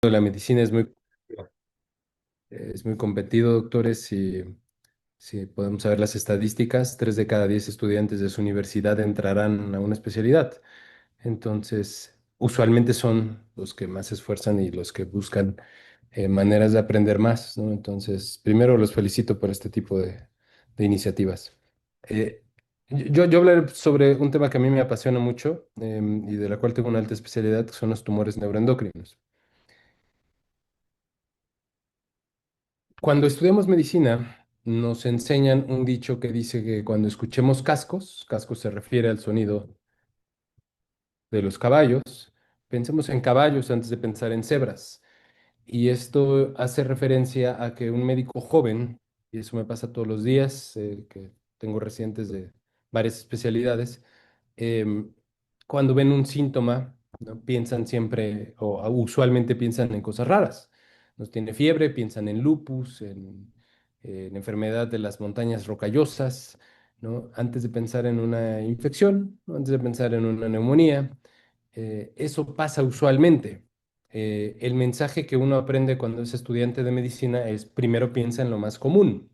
de la medicina es muy competido, doctores. Si podemos saber las estadísticas, 3 de cada 10 estudiantes de su universidad entrarán a una especialidad. Entonces, usualmente son los que más se esfuerzan y los que buscan maneras de aprender más, ¿no? Entonces, primero los felicito por este tipo de iniciativas. Eh, yo hablaré sobre un tema que a mí me apasiona mucho y de la cual tengo una alta especialidad, que son los tumores neuroendocrinos. Cuando estudiamos medicina, nos enseñan un dicho que dice que cuando escuchemos cascos, cascos se refiere al sonido de los caballos, pensemos en caballos antes de pensar en cebras. Y esto hace referencia a que un médico joven, y eso me pasa todos los días, que tengo residentes de varias especialidades, em, cuando ven un síntoma, ¿no? Piensan siempre, o usualmente piensan en cosas raras. Nos tiene fiebre, piensan en lupus, en enfermedad de las montañas rocallosas, ¿no? Antes de pensar en una infección, ¿no? Antes de pensar en una neumonía. Eso pasa usualmente. El mensaje que uno aprende cuando es estudiante de medicina es primero piensa en lo más común,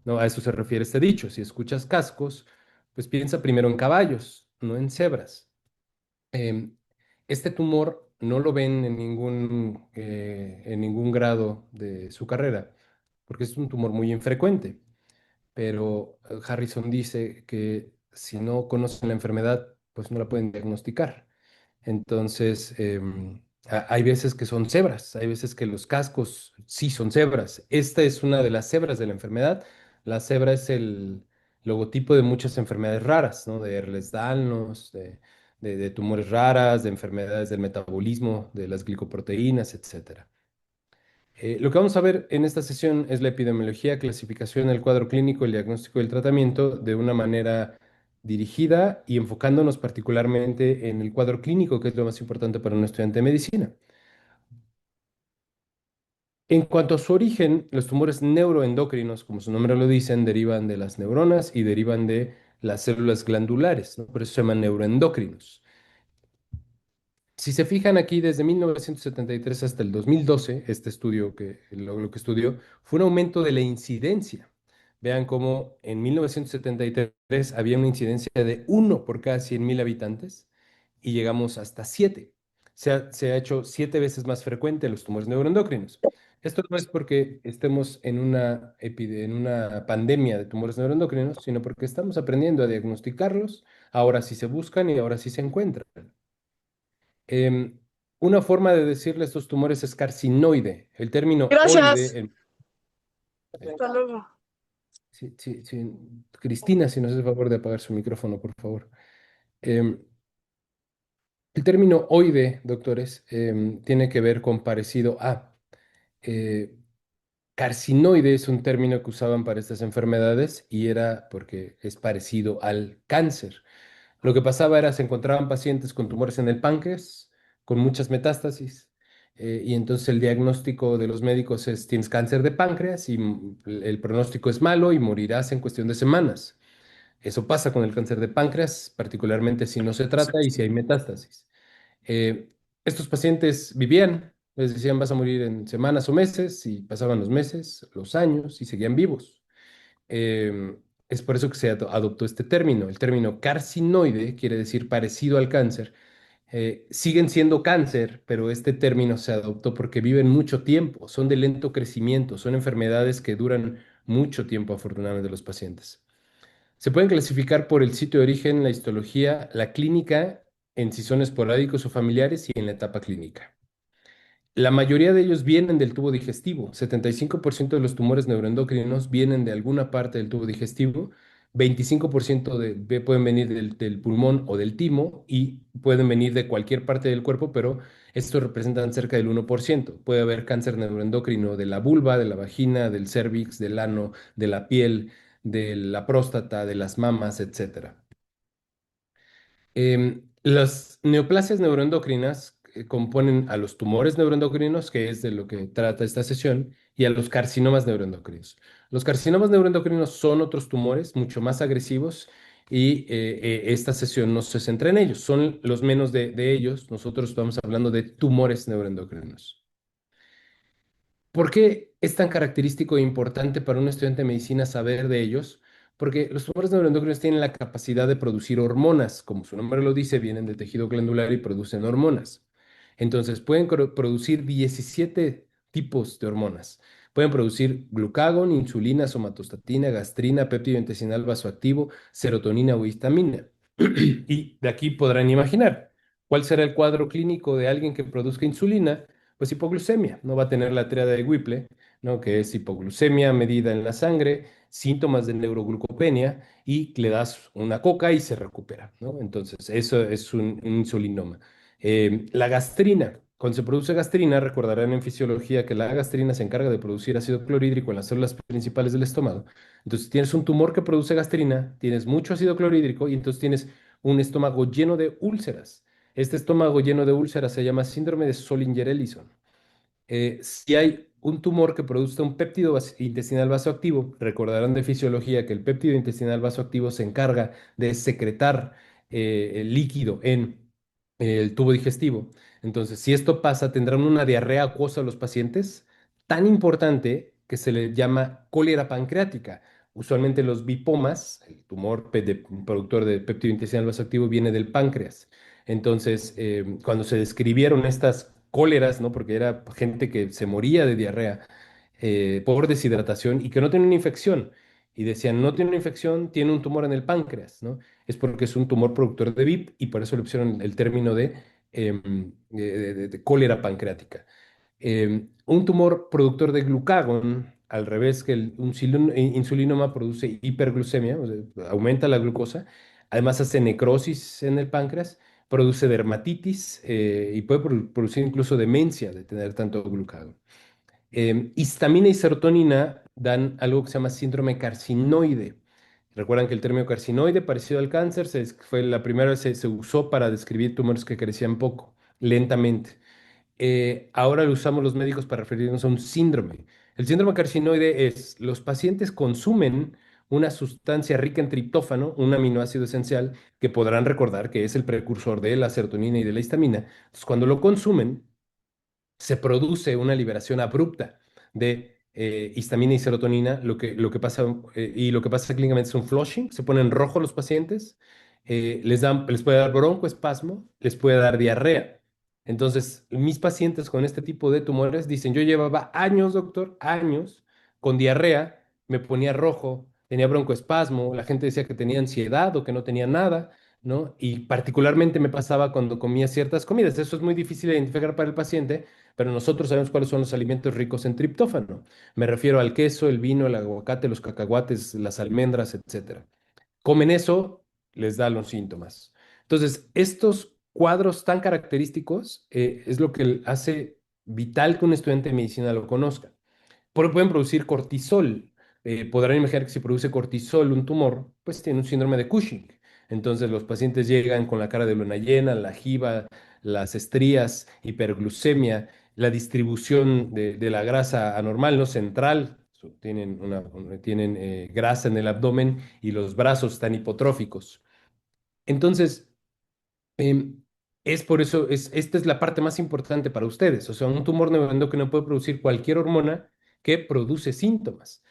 ¿no? A eso se refiere este dicho. Si escuchas cascos, pues piensa primero en caballos, no en cebras. Em, este tumor no lo ven en ningún grado de su carrera, porque es un tumor muy infrecuente, pero Harrison dice que si no conocen la enfermedad, pues no la pueden diagnosticar. Entonces, hay veces que son cebras, hay veces que los cascos sí son cebras. Esta es una de las cebras de la enfermedad. La cebra es el logotipo de muchas enfermedades raras, ¿no? De Ehlers-Danlos, de tumores raras, de enfermedades del metabolismo, de las glicoproteínas, etcétera. Lo que vamos a ver en esta sesión es la epidemiología, clasificación, el cuadro clínico, el diagnóstico y el tratamiento de una manera dirigida y enfocándonos particularmente en el cuadro clínico, que es lo más importante para un estudiante de medicina. En cuanto a su origen, los tumores neuroendocrinos, como su nombre lo dicen, derivan de las neuronas y derivan de las células glandulares, ¿no? Por eso se llaman neuroendocrinos. Si se fijan aquí, desde 1973 hasta el 2012, este estudio lo que estudió fue un aumento de la incidencia. Vean cómo en 1973 había una incidencia de 1 por cada 100.000 habitantes y llegamos hasta 7. Se ha hecho 7 veces más frecuente los tumores neuroendocrinos. Esto no es porque estemos en una pandemia de tumores neuroendocrinos, sino porque estamos aprendiendo a diagnosticarlos, ahora sí se buscan y ahora sí se encuentran. Em, una forma de decirle a estos tumores es carcinoide. El término Gracias. oide, eh, Hasta luego. Cristina, si nos hace el favor de apagar su micrófono, por favor. Em, el término oide, doctores, tiene que ver con parecido a. Eh, Carcinoide es un término que usaban para estas enfermedades y era porque es parecido al cáncer. Lo que pasaba era se encontraban pacientes con tumores en el páncreas, con muchas metástasis, y entonces el diagnóstico de los médicos es tienes cáncer de páncreas y el pronóstico es malo y morirás en cuestión de semanas. Eso pasa con el cáncer de páncreas, particularmente si no se trata y si hay metástasis. Eh, Estos pacientes vivían, les decían vas a morir en semanas o meses, y pasaban los meses, los años y seguían vivos. Es por eso que se adoptó este término. El término carcinoide quiere decir parecido al cáncer. Siguen siendo cáncer, pero este término se adoptó porque viven mucho tiempo, son de lento crecimiento, son enfermedades que duran mucho tiempo, afortunadamente, los pacientes. Se pueden clasificar por el sitio de origen, la histología, la clínica, en si son esporádicos o familiares y en la etapa clínica. La mayoría de ellos vienen del tubo digestivo. 75% de los tumores neuroendocrinos vienen de alguna parte del tubo digestivo. 25% pueden venir del pulmón o del timo y pueden venir de cualquier parte del cuerpo, pero estos representan cerca del 1%. Puede haber cáncer neuroendocrino de la vulva, de la vagina, del cérvix, del ano, de la piel, de la próstata, de las mamas, etcétera. Las neoplasias neuroendocrinas componen a los tumores neuroendocrinos, que es de lo que trata esta sesión, y a los carcinomas neuroendocrinos. Los carcinomas neuroendocrinos son otros tumores mucho más agresivos y esta sesión no se centra en ellos, son los menos de ellos. Nosotros estamos hablando de tumores neuroendocrinos. ¿Por qué es tan característico e importante para un estudiante de medicina saber de ellos? Porque los tumores neuroendocrinos tienen la capacidad de producir hormonas. Como su nombre lo dice, vienen del tejido glandular y producen hormonas. Entonces, pueden producir 17 tipos de hormonas. Pueden producir glucagón, insulina, somatostatina, gastrina, péptido intestinal vasoactivo, serotonina o histamina. Y de aquí podrán imaginar cuál será el cuadro clínico de alguien que produzca insulina. Pues hipoglucemia, no va a tener la tríada de Whipple, ¿no? Que es hipoglucemia medida en la sangre, síntomas de neuroglucopenia y le das una coca y se recupera, ¿no? Entonces, eso es un insulinoma. La gastrina, cuando se produce gastrina, recordarán en fisiología que la gastrina se encarga de producir ácido clorhídrico en las células principales del estómago. Entonces, tienes un tumor que produce gastrina, tienes mucho ácido clorhídrico y entonces tienes un estómago lleno de úlceras. Este estómago lleno de úlceras se llama síndrome de Solinger-Ellison. Si hay un tumor que produzca un péptido intestinal vasoactivo, recordarán de fisiología que el péptido intestinal vasoactivo se encarga de secretar el líquido en el tubo digestivo. Entonces, si esto pasa, tendrán una diarrea acuosa los pacientes, tan importante que se le llama cólera pancreática. Usualmente los bipomas, el tumor productor de péptido intestinal vasoactivo, viene del páncreas. Entonces, cuando se describieron estas cóleras, ¿no? Porque era gente que se moría de diarrea por deshidratación y que no tiene una infección. Y decían, no tiene una infección, tiene un tumor en el páncreas, ¿no? Es porque es un tumor productor de VIP y por eso le pusieron el término de, de cólera pancreática. Un tumor productor de glucagón, al revés que insulinoma produce hiperglucemia, o sea, aumenta la glucosa, además hace necrosis en el páncreas, produce dermatitis y puede producir incluso demencia de tener tanto glucagón. Histamina y serotonina dan algo que se llama síndrome carcinoide. Recuerdan que el término carcinoide, parecido al cáncer, fue la primera vez se usó para describir tumores que crecían poco, lentamente. Ahora lo usamos los médicos para referirnos a un síndrome. El síndrome carcinoide es, los pacientes consumen una sustancia rica en triptófano, un aminoácido esencial, que podrán recordar que es el precursor de la serotonina y de la histamina. Entonces, cuando lo consumen, se produce una liberación abrupta de histamina y serotonina, lo que pasa, y lo que pasa clínicamente es un flushing, se ponen rojos los pacientes, les puede dar broncoespasmo, les puede dar diarrea. Entonces, mis pacientes con este tipo de tumores dicen, yo llevaba años, doctor, años, con diarrea, me ponía rojo, tenía broncoespasmo, la gente decía que tenía ansiedad o que no tenía nada, ¿no? Y particularmente me pasaba cuando comía ciertas comidas. Eso es muy difícil de identificar para el paciente, pero nosotros sabemos cuáles son los alimentos ricos en triptófano. Me refiero al queso, el vino, el aguacate, los cacahuates, las almendras, etcétera. Comen eso, les da los síntomas. Entonces, estos cuadros tan característicos es lo que hace vital que un estudiante de medicina lo conozca. Pueden producir cortisol. Podrán imaginar que si produce cortisol un tumor, pues tiene un síndrome de Cushing. Entonces los pacientes llegan con la cara de luna llena, la jiba, las estrías, hiperglucemia, la distribución de la grasa anormal, no central. Tienen, tienen grasa en el abdomen y los brazos están hipotróficos. Entonces, Em, es por eso, esta es la parte más importante para ustedes. O sea, un tumor neuroendocrino puede producir cualquier hormona que produce síntomas.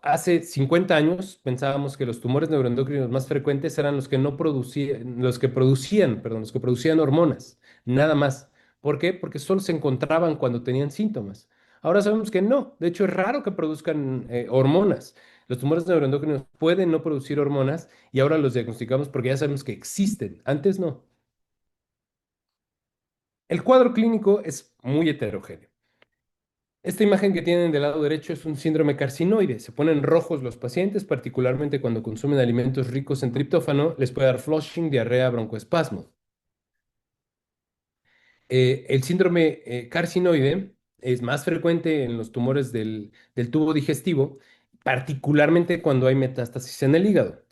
Hace 50 años pensábamos que los tumores neuroendocrinos más frecuentes eran los que no producían, los que producían hormonas, nada más. ¿Por qué? Porque solo se encontraban cuando tenían síntomas. Ahora sabemos que no. De hecho, es raro que produzcan hormonas. Los tumores neuroendocrinos pueden no producir hormonas y ahora los diagnosticamos porque ya sabemos que existen. Antes no. El cuadro clínico es muy heterogéneo. Esta imagen que tienen del lado derecho es un síndrome carcinoide. Se ponen rojos los pacientes, particularmente cuando consumen alimentos ricos en triptófano, les puede dar flushing, diarrea, broncoespasmo. El síndrome carcinoide es más frecuente en los tumores del tubo digestivo, particularmente cuando hay metástasis en el hígado.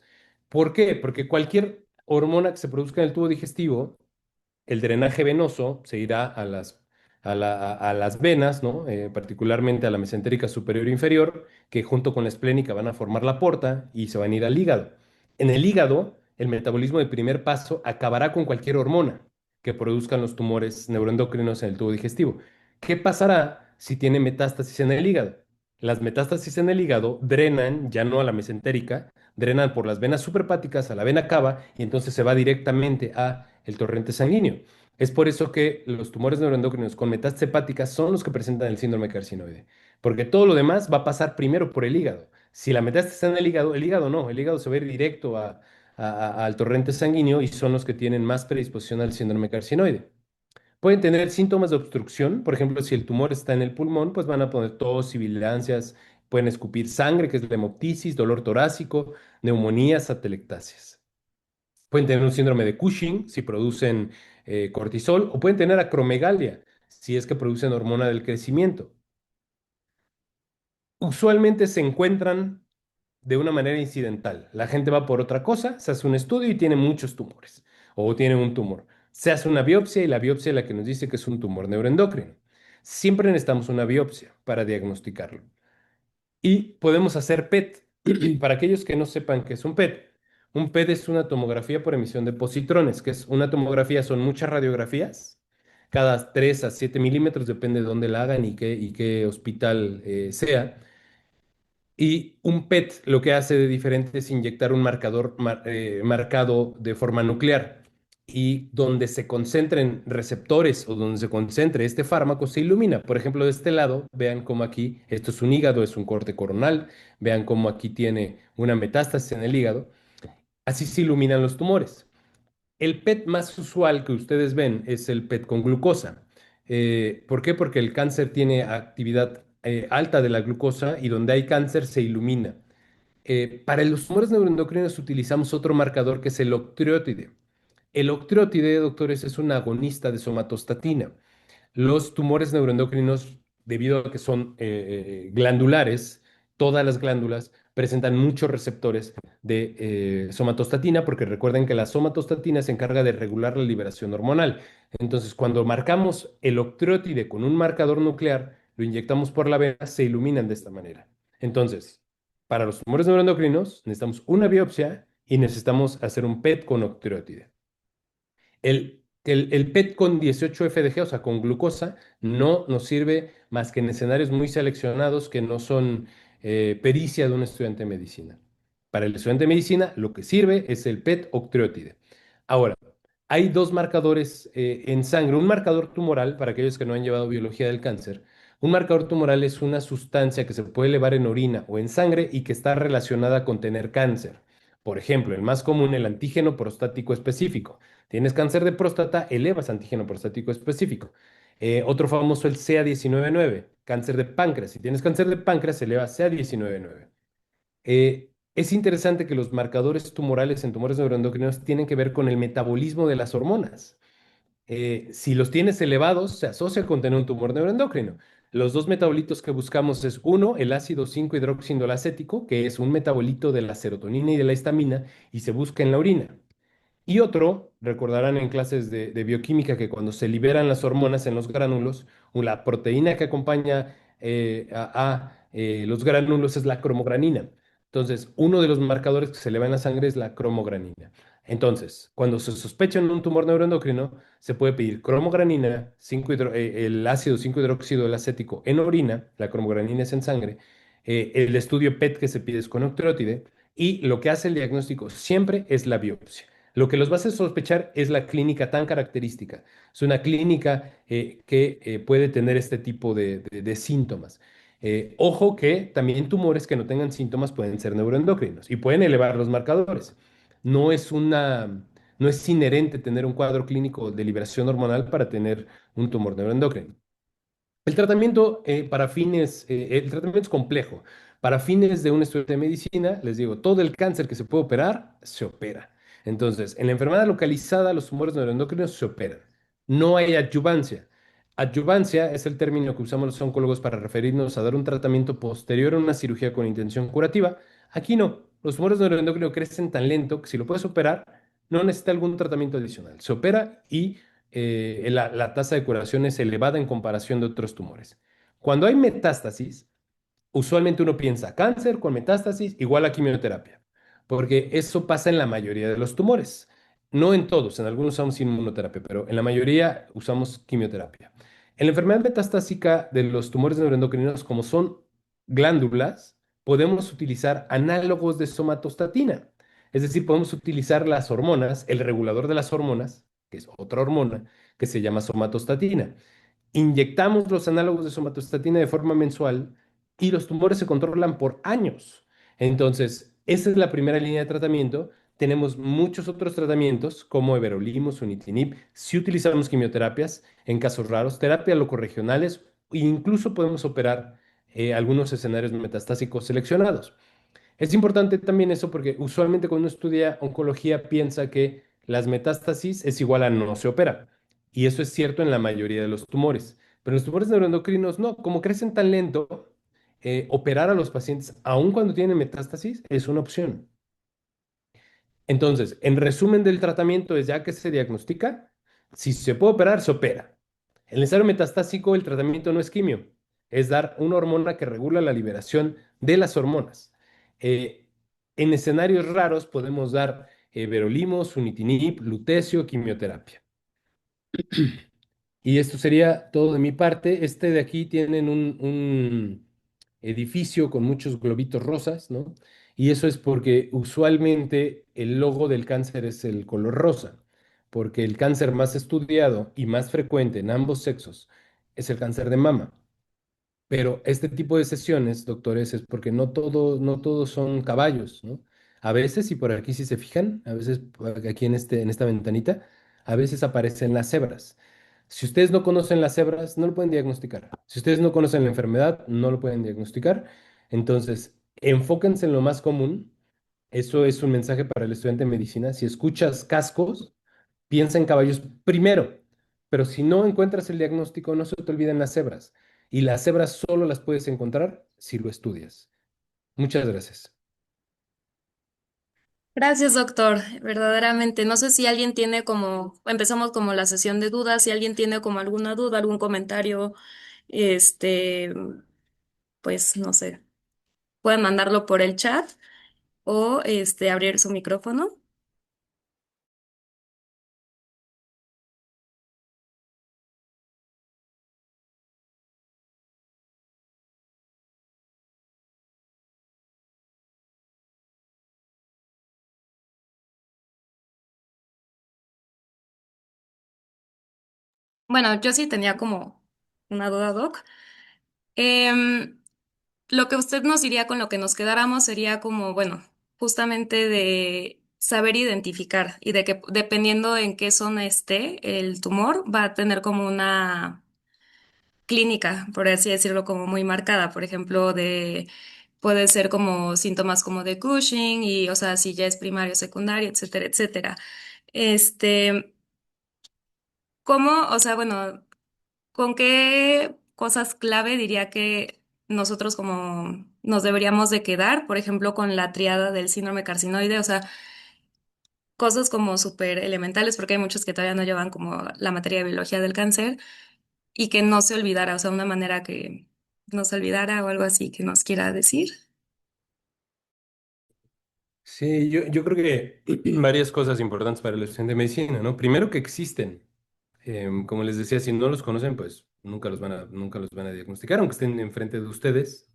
¿Por qué? Porque cualquier hormona que se produzca en el tubo digestivo, el drenaje venoso se irá a las venas, ¿no? Particularmente a la mesentérica superior e inferior, que junto con la esplénica van a formar la porta y se van a ir al hígado. En el hígado, el metabolismo del primer paso acabará con cualquier hormona que produzcan los tumores neuroendocrinos en el tubo digestivo. ¿Qué pasará? si tiene metástasis en el hígado. Las metástasis en el hígado drenan, ya no a la mesentérica, drenan por las venas suprahepáticas a la vena cava y entonces se va directamente a el torrente sanguíneo. Es por eso que los tumores neuroendocrinos con metástasis hepáticas son los que presentan el síndrome carcinoide, porque todo lo demás va a pasar primero por el hígado. Si la metástasis está en el hígado no, el hígado se va a ir directo al torrente sanguíneo y son los que tienen más predisposición al síndrome carcinoide. Pueden tener síntomas de obstrucción, por ejemplo, si el tumor está en el pulmón, pues van a poner tos, sibilancias, pueden escupir sangre, que es la hemoptisis, dolor torácico, neumonías, atelectasias. Pueden tener un síndrome de Cushing si producen cortisol, o pueden tener acromegalia si es que producen hormona del crecimiento. Usualmente se encuentran de una manera incidental. La gente va por otra cosa, se hace un estudio y tiene muchos tumores o tiene un tumor. Se hace una biopsia y la biopsia es la que nos dice que es un tumor neuroendocrino. Siempre necesitamos una biopsia para diagnosticarlo. Y podemos hacer PET. Para aquellos que no sepan qué es un PET es una tomografía por emisión de positrones, que es una tomografía, son muchas radiografías, cada 3 a 7 milímetros, depende de dónde la hagan y qué hospital sea. Y un PET lo que hace de diferente es inyectar un marcador marcado de forma nuclear. Y donde se concentren receptores o donde se concentre este fármaco, se ilumina. Por ejemplo, de este lado, vean cómo aquí, esto es un hígado, es un corte coronal. Vean cómo aquí tiene una metástasis en el hígado. Así se iluminan los tumores. El PET más usual que ustedes ven es el PET con glucosa. ¿Por qué? Porque el cáncer tiene actividad alta de la glucosa y donde hay cáncer se ilumina. Para los tumores neuroendocrinos utilizamos otro marcador que es el octreotide. El octreotide, doctores, es un agonista de somatostatina. Los tumores neuroendocrinos, debido a que son glandulares, todas las glándulas presentan muchos receptores de somatostatina, porque recuerden que la somatostatina se encarga de regular la liberación hormonal. Entonces, cuando marcamos el octreotide con un marcador nuclear, lo inyectamos por la vena, se iluminan de esta manera. Entonces, para los tumores neuroendocrinos, necesitamos una biopsia y necesitamos hacer un PET con octreotide. El PET con 18 FDG, o sea, con glucosa, no nos sirve más que en escenarios muy seleccionados que no son pericia de un estudiante de medicina. Para el estudiante de medicina, lo que sirve es el PET octreotide. Ahora, hay dos marcadores en sangre. Un marcador tumoral, para aquellos que no han llevado biología del cáncer, un marcador tumoral es una sustancia que se puede elevar en orina o en sangre y que está relacionada con tener cáncer. Por ejemplo, el más común, el antígeno prostático específico. Tienes cáncer de próstata, elevas antígeno prostático específico. Otro famoso, el CA19-9, cáncer de páncreas. Si tienes cáncer de páncreas, eleva CA19-9. Es interesante que los marcadores tumorales en tumores neuroendocrinos tienen que ver con el metabolismo de las hormonas. Si los tienes elevados, se asocia con tener un tumor neuroendocrino. Los dos metabolitos que buscamos es uno, el ácido 5-hidroxiindolacético, que es un metabolito de la serotonina y de la histamina, y se busca en la orina. Y otro, recordarán en clases de bioquímica que cuando se liberan las hormonas en los gránulos, la proteína que acompaña los gránulos es la cromogranina. Entonces, uno de los marcadores que se eleva en la sangre es la cromogranina. Entonces, cuando se sospecha en un tumor neuroendocrino, se puede pedir cromogranina, el ácido 5-hidróxido del acético en orina, la cromogranina es en sangre, el estudio PET que se pide es con octreotide, y lo que hace el diagnóstico siempre es la biopsia. Lo que los va a hacer sospechar es la clínica tan característica. Es una clínica que puede tener este tipo de síntomas. Ojo que también tumores que no tengan síntomas pueden ser neuroendocrinos y pueden elevar los marcadores. No es no es inherente tener un cuadro clínico de liberación hormonal para tener un tumor neuroendocrino. El tratamiento es complejo. Para fines de un estudio de medicina, les digo, todo el cáncer que se puede operar, se opera. Entonces, en la enfermedad localizada, los tumores neuroendocrinos se operan. No hay adyuvancia. Adyuvancia es el término que usamos los oncólogos para referirnos a dar un tratamiento posterior a una cirugía con intención curativa. Aquí no. Los tumores neuroendocrinos crecen tan lento que si lo puedes operar, no necesita algún tratamiento adicional. Se opera y la tasa de curación es elevada en comparación de otros tumores. Cuando hay metástasis, usualmente uno piensa cáncer con metástasis igual a quimioterapia, porque eso pasa en la mayoría de los tumores. No en todos, en algunos usamos inmunoterapia, pero en la mayoría usamos quimioterapia. En la enfermedad metastásica de los tumores neuroendocrinos, como son glándulas, podemos utilizar análogos de somatostatina. Es decir, podemos utilizar las hormonas, el regulador de las hormonas, que es otra hormona, que se llama somatostatina. Inyectamos los análogos de somatostatina de forma mensual y los tumores se controlan por años. Entonces, esa es la primera línea de tratamiento. Tenemos muchos otros tratamientos como everolimus, sunitinib. Si utilizamos quimioterapias en casos raros, terapias locorregionales e incluso podemos operar algunos escenarios metastásicos seleccionados. Es importante también eso porque usualmente cuando uno estudia oncología piensa que las metástasis es igual a no se opera. Y eso es cierto en la mayoría de los tumores. Pero los tumores neuroendocrinos no, como crecen tan lento, operar a los pacientes, aun cuando tienen metástasis, es una opción. Entonces, en resumen del tratamiento es ya que se diagnostica, si se puede operar, se opera. En el escenario metastásico, el tratamiento no es quimio, es dar una hormona que regula la liberación de las hormonas. Eh, en escenarios raros podemos dar verolimos, sunitinib, lutecio, quimioterapia. Y esto sería todo de mi parte. Este de aquí tienen un edificio con muchos globitos rosas, ¿no? Y eso es porque usualmente el logo del cáncer es el color rosa, porque el cáncer más estudiado y más frecuente en ambos sexos es el cáncer de mama. Pero este tipo de sesiones, doctores, es porque no todos son caballos, ¿no? A veces, y por aquí si se fijan, a veces aquí en esta ventanita, a veces aparecen las cebras. Si ustedes no conocen las cebras, no lo pueden diagnosticar. Si ustedes no conocen la enfermedad, no lo pueden diagnosticar. Entonces, enfóquense en lo más común. Eso es un mensaje para el estudiante de medicina. Si escuchas cascos, piensa en caballos primero, pero si no encuentras el diagnóstico, no se te olviden las cebras. Y las cebras solo las puedes encontrar si lo estudias. Muchas gracias. Gracias, doctor. Verdaderamente, no sé si alguien tiene como, empezamos como la sesión de dudas, si alguien tiene como alguna duda, algún comentario, este, pues no sé, pueden mandarlo por el chat o abrir su micrófono. Bueno, yo sí tenía como una duda, doc. Em, lo que usted nos diría con lo que nos quedáramos sería como, bueno, justamente de saber identificar y de que dependiendo en qué zona esté el tumor, va a tener como una clínica, por así decirlo, como muy marcada. Por ejemplo, puede ser como síntomas como de Cushing y, o sea, si ya es primario, secundario, etcétera, etcétera. Este, ¿Cómo, o sea, bueno, con qué cosas clave diría que nosotros como nos deberíamos de quedar, por ejemplo, con la triada del síndrome carcinoide, o sea, cosas como súper elementales, porque hay muchos que todavía no llevan como la materia de biología del cáncer y que no se olvidara, o sea, una manera que no se olvidara o algo así que nos quiera decir. Sí, yo creo que varias cosas importantes para el estudiante de medicina, ¿no? Primero que existen. Como les decía, si no los conocen, pues nunca los van a diagnosticar, aunque estén enfrente de ustedes.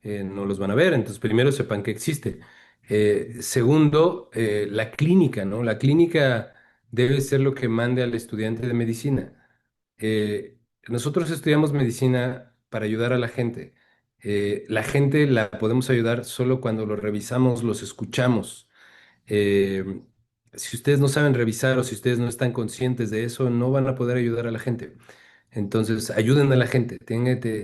No los van a ver. Entonces, primero sepan que existe. Segundo, la clínica, ¿no? La clínica debe ser lo que mande al estudiante de medicina. Nosotros estudiamos medicina para ayudar a la gente. La gente la podemos ayudar solo cuando los revisamos, los escuchamos. Eh, si ustedes no saben revisar o si ustedes no están conscientes de eso, no van a poder ayudar a la gente. Entonces, ayuden a la gente,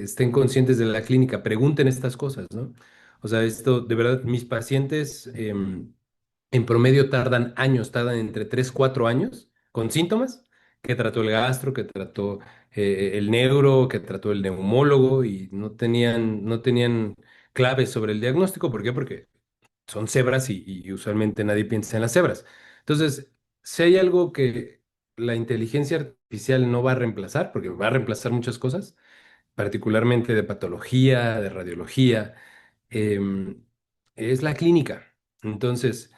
estén conscientes de la clínica, pregunten estas cosas, ¿no? O sea, esto, de verdad, mis pacientes en promedio tardan años, tardan entre 3 4 años con síntomas, que trató el gastro, que trató el neuro, que trató el neumólogo y no tenían claves sobre el diagnóstico. ¿Por qué? Porque son cebras y usualmente nadie piensa en las cebras. Entonces, si hay algo que la inteligencia artificial no va a reemplazar, porque va a reemplazar muchas cosas, particularmente de patología, de radiología, em, es la clínica. Entonces,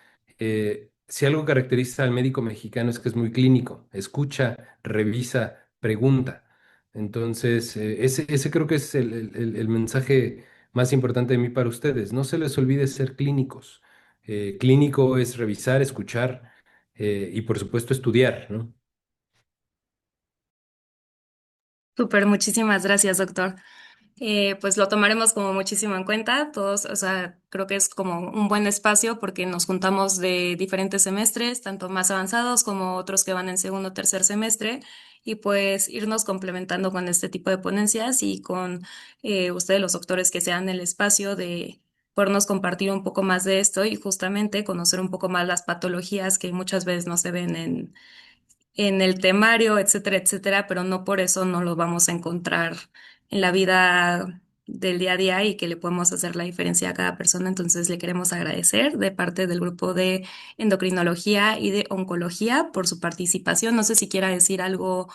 si algo caracteriza al médico mexicano es que es muy clínico, escucha, revisa, pregunta. Entonces, ese creo que es el mensaje más importante de mí para ustedes. No se les olvide ser clínicos. Clínico es revisar, escuchar y por supuesto estudiar, ¿no? Súper, muchísimas gracias, doctor. Pues lo tomaremos como muchísimo en cuenta. Todos, o sea, creo que es como un buen espacio porque nos juntamos de diferentes semestres, tanto más avanzados como otros que van en segundo o tercer semestre, y pues irnos complementando con este tipo de ponencias y con ustedes, los doctores, que sean el espacio de podernos compartir un poco más de esto y justamente conocer un poco más las patologías que muchas veces no se ven en el temario, etcétera, etcétera, pero no por eso no lo vamos a encontrar en la vida del día a día y que le podemos hacer la diferencia a cada persona. Entonces le queremos agradecer de parte del grupo de endocrinología y de oncología por su participación. No sé si quiera decir algo,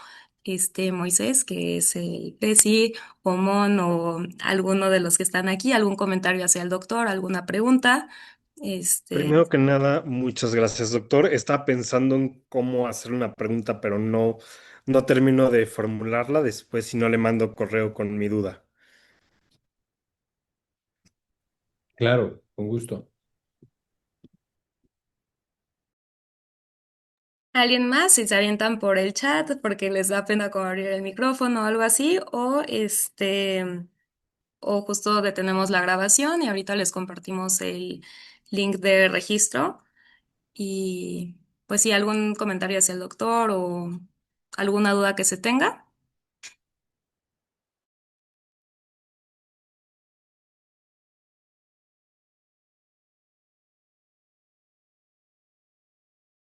Moisés, que es el PESI, o Mon, o alguno de los que están aquí, algún comentario hacia el doctor, alguna pregunta. Este, Primero que nada, muchas gracias, doctor. Estaba pensando en cómo hacer una pregunta, pero no termino de formularla. Después, si no, le mando correo con mi duda. Claro, con gusto. ¿Alguien más? Si se avientan por el chat porque les da pena como abrir el micrófono o algo así, o justo detenemos la grabación y ahorita les compartimos el link de registro y pues si algún comentario hacia el doctor o alguna duda que se tenga.